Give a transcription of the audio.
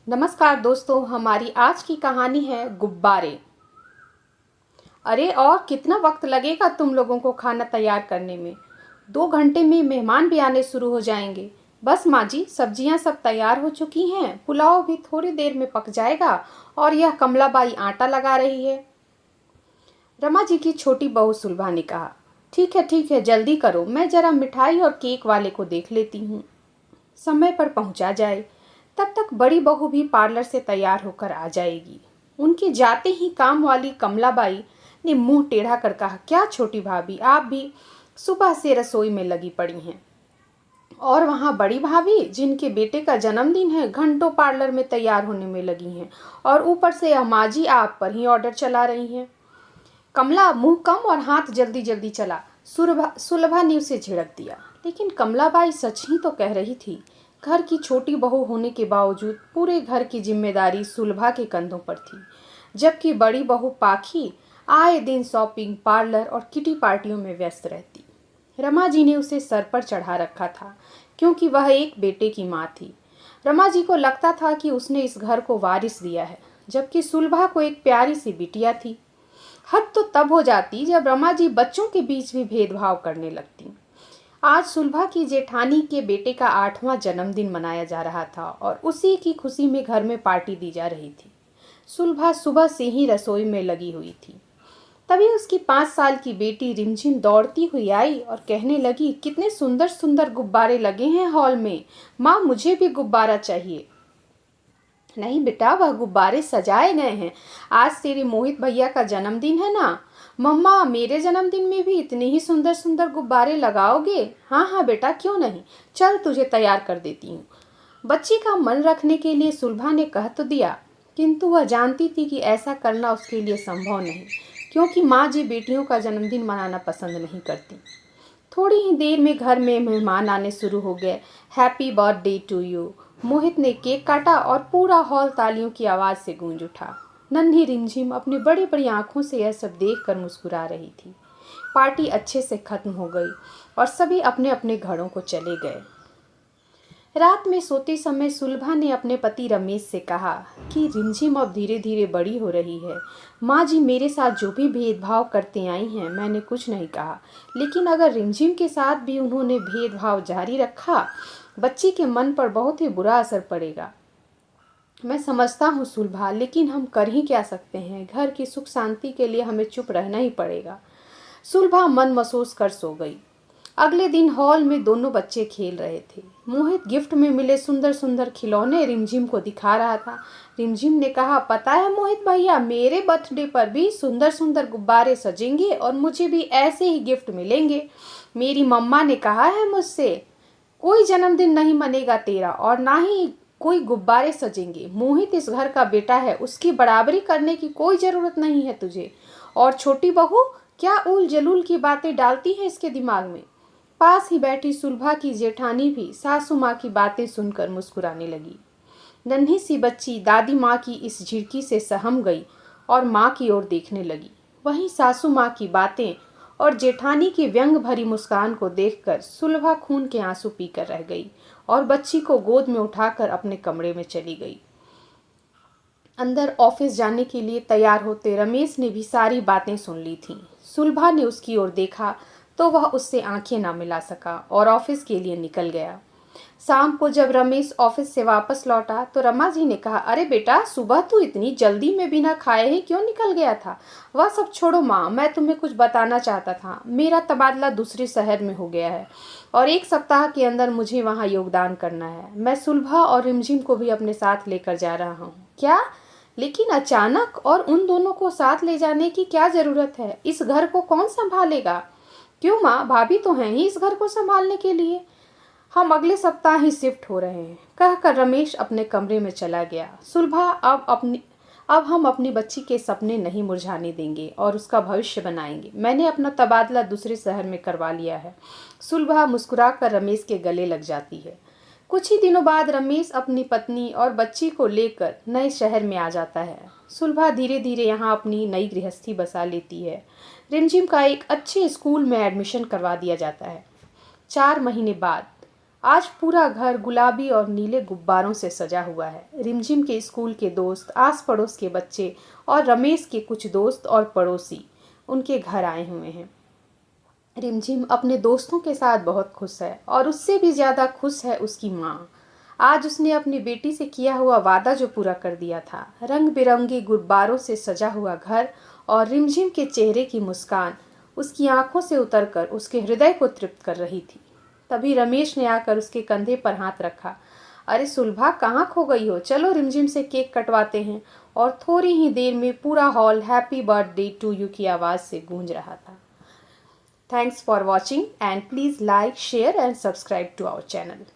नमस्कार दोस्तों, हमारी आज की कहानी है गुब्बारे। अरे और कितना वक्त लगेगा तुम लोगों को खाना तैयार करने में? 2 घंटे में मेहमान भी आने शुरू हो जाएंगे। बस माँ जी, सब्जियां सब तैयार हो चुकी हैं, पुलाव भी थोड़ी देर में पक जाएगा और यह कमलाबाई आटा लगा रही है। रमा जी की छोटी बहू सुलभा ने कहा, ठीक है, जल्दी करो, मैं जरा मिठाई और केक वाले को देख लेती हूँ, समय पर पहुंचा जाए। तब तक बड़ी बहू भी पार्लर से तैयार होकर आ जाएगी। उनके जाते ही काम वाली कमलाबाई ने मुंह टेढ़ा कर कहा, क्या छोटी भाभी, आप भी सुबह से रसोई में लगी पड़ी हैं? और वहाँ बड़ी भाभी, जिनके बेटे का जन्मदिन है, घंटों पार्लर में तैयार होने में लगी हैं और ऊपर से अम्मा जी आप पर ही ऑर्डर चला रही हैं। कमला, मुंह कम और हाथ जल्दी जल्दी चला, सुलभा ने उसे झिड़क दिया। लेकिन कमलाबाई सच ही तो कह रही थी। घर की छोटी बहू होने के बावजूद पूरे घर की जिम्मेदारी सुलभा के कंधों पर थी, जबकि बड़ी बहू पाखी आए दिन शॉपिंग, पार्लर और किटी पार्टियों में व्यस्त रहती। रमा जी ने उसे सर पर चढ़ा रखा था, क्योंकि वह एक बेटे की माँ थी। रमा जी को लगता था कि उसने इस घर को वारिस दिया है, जबकि सुलभा को एक प्यारी सी बिटिया थी। हद तो तब हो जाती जब रमा जी बच्चों के बीच भी भेदभाव करने लगती। आज सुलभा की जेठानी के बेटे का 8वां जन्मदिन मनाया जा रहा था और उसी की खुशी में घर में पार्टी दी जा रही थी। सुलभा सुबह से ही रसोई में लगी हुई थी। तभी उसकी 5 साल की बेटी रिमझिम दौड़ती हुई आई और कहने लगी, कितने सुंदर सुंदर गुब्बारे लगे हैं हॉल में। माँ, मुझे भी गुब्बारा चाहिए। नहीं बेटा, वह गुब्बारे सजाए गए हैं, आज तेरे मोहित भैया का जन्मदिन है ना। मम्मा, मेरे जन्मदिन में भी इतने ही सुंदर सुंदर गुब्बारे लगाओगे? हाँ हाँ बेटा, क्यों नहीं, चल तुझे तैयार कर देती हूँ। बच्ची का मन रखने के लिए सुलभा ने कह तो दिया, किंतु वह जानती थी कि ऐसा करना उसके लिए संभव नहीं, क्योंकि माँ जी बेटियों का जन्मदिन मनाना पसंद नहीं करती। थोड़ी ही देर में घर में मेहमान आने शुरू हो गए। Happy birthday to you. Mohit ने केक काटा और पूरा हॉल तालियों की आवाज से गूंज उठा। नन्ही रिमझिम अपनी बड़ी बड़ी आंखों से यह सब देखकर मुस्कुरा रही थी। पार्टी अच्छे से खत्म हो गई और सभी अपने अपने घरों को चले गए। रात में सोते समय सुलभा ने अपने पति रमेश से कहा कि रिमझिम अब धीरे धीरे बड़ी हो रही है। माँ जी मेरे साथ जो भी भेदभाव करते आई हैं, मैंने कुछ नहीं कहा, लेकिन अगर रिमझिम के साथ भी उन्होंने भेदभाव जारी रखा, बच्ची के मन पर बहुत ही बुरा असर पड़ेगा। मैं समझता हूँ सुलभा, लेकिन हम कर ही क्या सकते हैं? घर की सुख शांति के लिए हमें चुप रहना ही पड़ेगा। सुलभा मन महसूस कर सो गई। अगले दिन हॉल में दोनों बच्चे खेल रहे थे। मोहित गिफ्ट में मिले सुंदर सुंदर खिलौने रिमझिम को दिखा रहा था। रिमझिम ने कहा, पता है मोहित भैया, मेरे बर्थडे पर भी सुंदर सुंदर गुब्बारे सजेंगे और मुझे भी ऐसे ही गिफ्ट मिलेंगे। मेरी मम्मा ने कहा है मुझसे, कोई जन्मदिन नहीं मनेगा तेरा और ना ही कोई गुब्बारे सजेंगे। मोहित इस घर का बेटा है, उसकी बराबरी करने की कोई जरूरत नहीं है तुझे। और छोटी बहू क्या उल जलूल की बातें डालती है इसके दिमाग में। पास ही बैठी सुलभा की जेठानी भी सासू माँ की बातें सुनकर मुस्कुराने लगी। नन्ही सी बच्ची दादी माँ की इस झिड़की से सहम गई और माँ की ओर देखने लगी। वहीं सासू माँ की बातें और जेठानी की व्यंग भरी मुस्कान को देखकर सुलभा खून के आंसू पीकर रह गई और बच्ची को गोद में उठाकर अपने कमरे में चली गई। अंदर ऑफिस जाने के लिए तैयार होते रमेश ने भी सारी बातें सुन ली थीं। सुलभा ने उसकी ओर देखा तो वह उससे आंखें ना मिला सका और ऑफिस के लिए निकल गया। शाम को जब रमेश ऑफिस से वापस लौटा तो रमा जी ने कहा, अरे बेटा, सुबह तू इतनी जल्दी में बिना खाए ही क्यों निकल गया था? वह सब छोड़ो माँ, मैं तुम्हें कुछ बताना चाहता था। मेरा तबादला दूसरे शहर में हो गया है और 1 सप्ताह के अंदर मुझे वहाँ योगदान करना है। मैं सुलभा और रिमझिम को भी अपने साथ लेकर जा रहा हूँ। क्या? लेकिन अचानक, और उन दोनों को साथ ले जाने की क्या जरूरत है? इस घर को कौन संभालेगा? क्यों माँ, भाभी तो हैं ही इस घर को संभालने के लिए। हम अगले सप्ताह ही शिफ्ट हो रहे हैं, कहकर रमेश अपने कमरे में चला गया। सुलभा, अब हम अपनी बच्ची के सपने नहीं मुरझाने देंगे और उसका भविष्य बनाएंगे। मैंने अपना तबादला दूसरे शहर में करवा लिया है। सुलभा मुस्कुराकर रमेश के गले लग जाती है। कुछ ही दिनों बाद रमेश अपनी पत्नी और बच्ची को लेकर नए शहर में आ जाता है। सुलभा धीरे धीरे यहाँ अपनी नई गृहस्थी बसा लेती है। रिमझिम का एक अच्छे स्कूल में एडमिशन करवा दिया जाता है। 4 महीने बाद आज पूरा घर गुलाबी और नीले गुब्बारों से सजा हुआ है। रिमझिम के स्कूल के दोस्त, आस पड़ोस के बच्चे और रमेश के कुछ दोस्त और पड़ोसी उनके घर आए हुए हैं। रिमझिम अपने दोस्तों के साथ बहुत खुश है और उससे भी ज़्यादा खुश है उसकी माँ। आज उसने अपनी बेटी से किया हुआ वादा जो पूरा कर दिया था। रंग बिरंगे गुब्बारों से सजा हुआ घर और रिमझिम के चेहरे की मुस्कान उसकी आंखों से उतरकर उसके हृदय को तृप्त कर रही थी। तभी रमेश ने आकर उसके कंधे पर हाथ रखा। अरे सुलभा, कहाँ खो गई हो? चलो रिमझिम से केक कटवाते हैं। और थोड़ी ही देर में पूरा hall happy birthday to you की आवाज़ से गूंज रहा था। Thanks for watching and please like, share and subscribe to our channel.